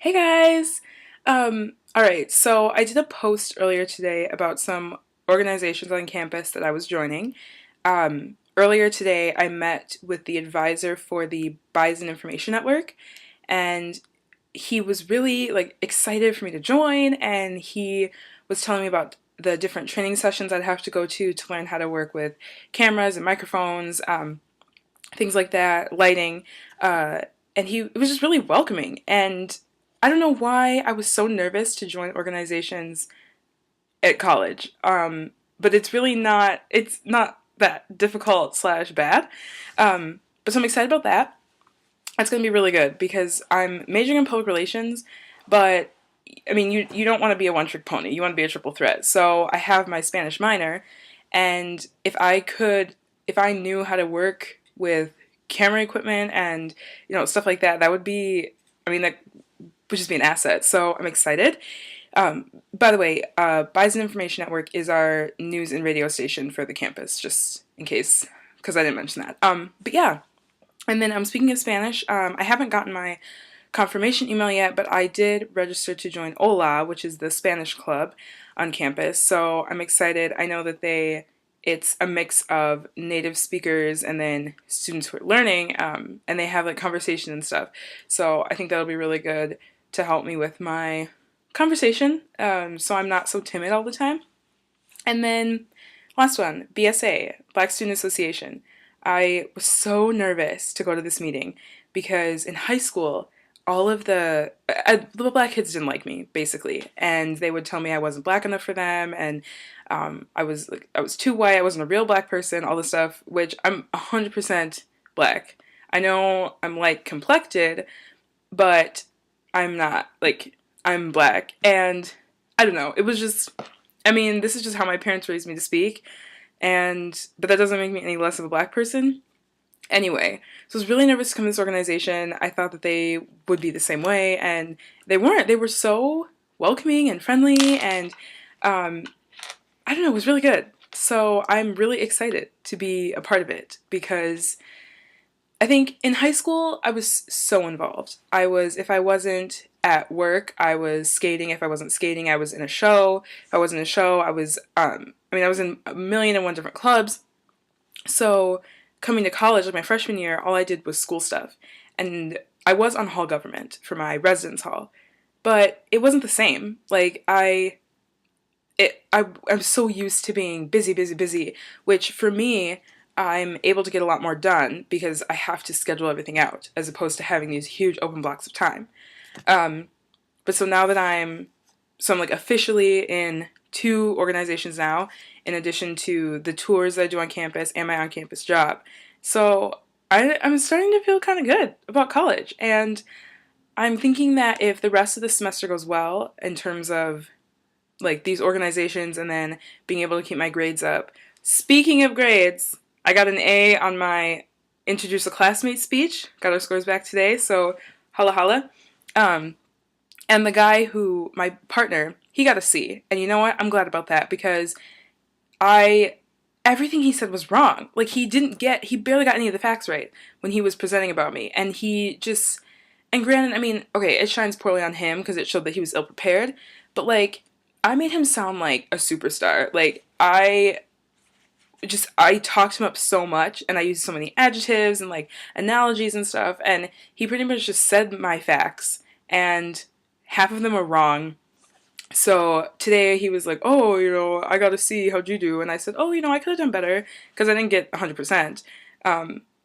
Hey guys! Alright, so I did a post earlier today about some organizations on campus that I was joining. Earlier today, I met with the advisor for the Bison Information Network, and he was really excited for me to join, and he was telling me about the different training sessions I'd have to go to learn how to work with cameras and microphones, things like that, lighting, uh, and he it was just really welcoming. And I don't know why I was so nervous to join organizations at college, but it's not that difficult slash bad. But so I'm excited about that. That's going to be really good because I'm majoring in public relations, but I mean, you don't want to be a one-trick pony. You want to be a triple threat. So I have my Spanish minor, and if I knew how to work with camera equipment and stuff like that, that would be, I mean, that would just be an asset. So I'm excited. By the way, Bison Information Network is our news and radio station for the campus, just in case, because I didn't mention that. But yeah, and then speaking of Spanish, I haven't gotten my confirmation email yet, but I did register to join Hola, which is the Spanish club on campus. So I'm excited. I know that it's a mix of native speakers and then students who are learning, and they have conversation and stuff. So I think that'll be really good to help me with my conversation, so I'm not so timid all the time. And then last one, BSA, Black Student Association. I was so nervous to go to this meeting because in high school, all of the black kids didn't like me basically, and they would tell me I wasn't black enough for them, and I was too white, I wasn't a real black person, all this stuff, which I'm 100% black. I know I'm light complected, but I'm not I'm black, and I don't know. It was just, I mean, this is just how my parents raised me to speak, but that doesn't make me any less of a black person. Anyway, so I was really nervous to come to this organization. I thought that they would be the same way, and they weren't. They were so welcoming and friendly, and um, I don't know, it was really good. So I'm really excited to be a part of it because I think in high school I was so involved. If I wasn't at work, I was skating. If I wasn't skating, I was in a show. If I wasn't in a show, I was in a million and one different clubs. So coming to college, like my freshman year, all I did was school stuff. And I was on hall government for my residence hall. But it wasn't the same. I'm so used to being busy, busy, busy, which for me, I'm able to get a lot more done because I have to schedule everything out as opposed to having these huge open blocks of time. Um, but so now that I'm officially in two organizations now, in addition to the tours that I do on campus and my on-campus job. So I'm starting to feel kind of good about college, and I'm thinking that if the rest of the semester goes well in terms of these organizations and then being able to keep my grades up. Speaking of grades, I got an A on my introduce a classmate speech. Got our scores back today, so holla holla. Um, and my partner, he got a C. And you know what? I'm glad about that because I everything he said was wrong. He barely got any of the facts right when he was presenting about me. And granted, I mean, okay, it shines poorly on him because it showed that he was ill prepared, but I made him sound like a superstar. I talked him up so much, and I used so many adjectives and analogies and stuff, and he pretty much just said my facts, and half of them were wrong. So today he was like, "Oh, I got to see how'd you do," and I said, "Oh, I could have done better because I didn't get 100%."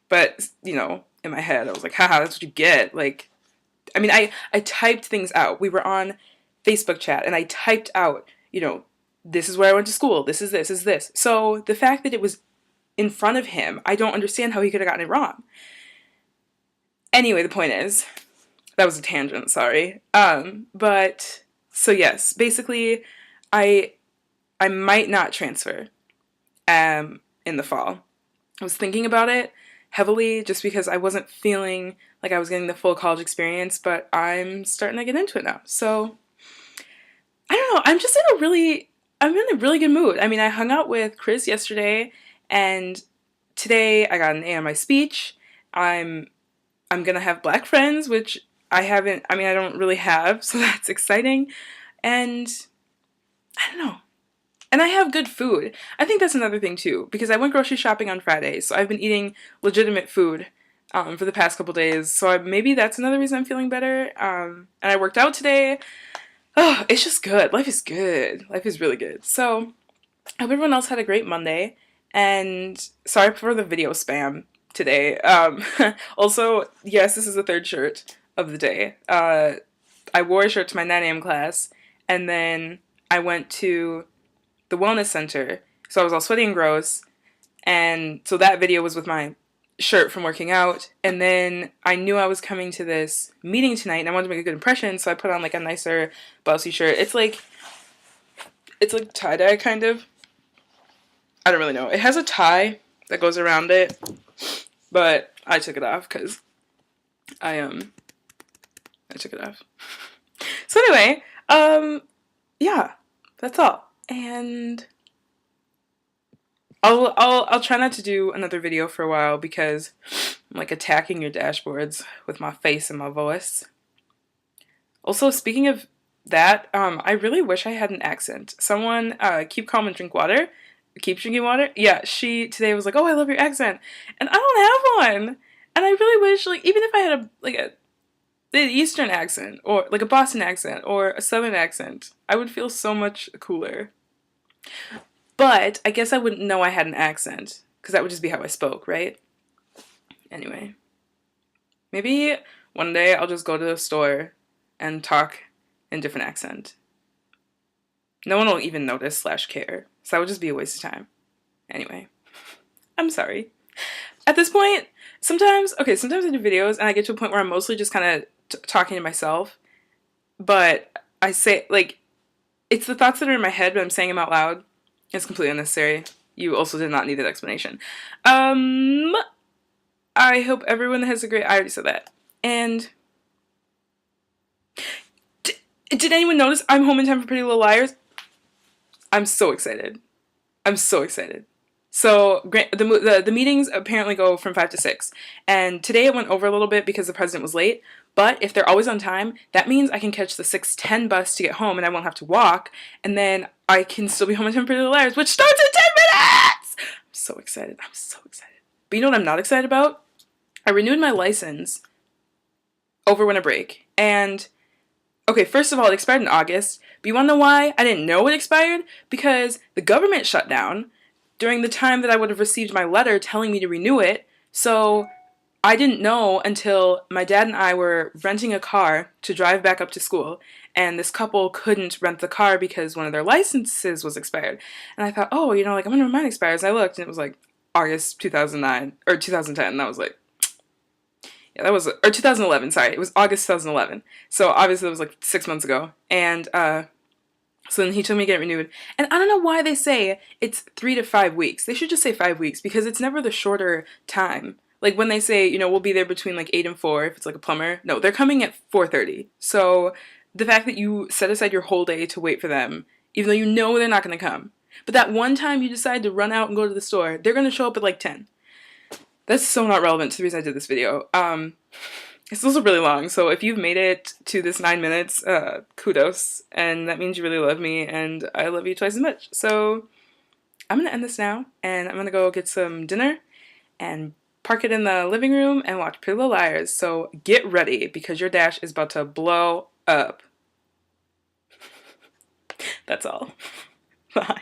But in my head, I was like, "Haha, that's what you get." I typed things out. We were on Facebook chat, and I typed out, this is where I went to school. This is this, is this. So the fact that it was in front of him, I don't understand how he could have gotten it wrong. Anyway, the point is, that was a tangent, sorry. But so yes, basically, I I might not transfer in the fall. I was thinking about it heavily just because I wasn't feeling like I was getting the full college experience, but I'm starting to get into it now. So I don't know. I'm in a really good mood. I mean, I hung out with Chris yesterday, and today I got an A on my speech. I'm I'm gonna have black friends, which I don't really have, so that's exciting. And I don't know. And I have good food. I think that's another thing too, because I went grocery shopping on Friday, so I've been eating legitimate food for the past couple days. So maybe that's another reason I'm feeling better. And I worked out today. Oh, it's just good. Life is good. Life is really good. So I hope everyone else had a great Monday. And sorry for the video spam today. Also, yes, this is the third shirt of the day. I wore a shirt to my 9 a.m. class, and then I went to the wellness center, so I was all sweaty and gross, and so that video was with my shirt from working out, and then I knew I was coming to this meeting tonight, and I wanted to make a good impression, so I put on like a nicer blousey shirt. It's like tie-dye kind of. I don't really know. It has a tie that goes around it, but I took it off because I took it off. So anyway, yeah, that's all. And I'll try not to do another video for a while because I'm like attacking your dashboards with my face and my voice. Also, speaking of that, I really wish I had an accent. Someone, keep calm and drink water. Keep drinking water. Yeah, she today was like, "Oh, I love your accent," and I don't have one. And I really wish, like, even if I had the Eastern accent or like a Boston accent or a Southern accent, I would feel so much cooler. But I guess I wouldn't know I had an accent because that would just be how I spoke, right? Anyway, maybe one day I'll just go to the store and talk in a different accent. No one will even notice / care, so that would just be a waste of time. Anyway, I'm sorry. At this point, sometimes I do videos and I get to a point where I'm mostly just kind of talking to myself, but I say, like, it's the thoughts that are in my head, but I'm saying them out loud. It's completely unnecessary. You also did not need that explanation. I hope everyone has a great... I already said that. And... Did anyone notice I'm home in time for Pretty Little Liars? I'm so excited. I'm so excited. So the meetings apparently go from 5 to 6. And today it went over a little bit because the president was late. But if they're always on time, that means I can catch the 6:10 bus to get home and I won't have to walk. And then I can still be home in time for Pretty Little Liars, which starts in 10 minutes! I'm so excited. I'm so excited. But you know what I'm not excited about? I renewed my license over winter break. And, okay, first of all, it expired in August. But you want to know why I didn't know it expired? Because the government shut down during the time that I would have received my letter telling me to renew it. So I didn't know until my dad and I were renting a car to drive back up to school, and this couple couldn't rent the car because one of their licenses was expired. And I thought, oh, you know, like, I wonder when mine expires. I looked, and it was like August 2009, or 2010, and I was like, yeah, that was, or 2011, sorry, it was August 2011. So obviously it was like 6 months ago, and so then he told me to get it renewed. And I don't know why they say it's 3 to 5 weeks. They should just say 5 weeks because it's never the shorter time. Like when they say, you know, we'll be there between like 8 and 4 if it's like a plumber. No, they're coming at 4:30. So the fact that you set aside your whole day to wait for them, even though you know they're not going to come. But that one time you decide to run out and go to the store, they're going to show up at like 10. That's so not relevant to the reason I did this video. It's also really long, so if you've made it to this 9 minutes, kudos, and that means you really love me, and I love you twice as much. So I'm gonna end this now, and I'm gonna go get some dinner, and park it in the living room, and watch Pretty Little Liars. So get ready, because your dash is about to blow up. That's all. Bye.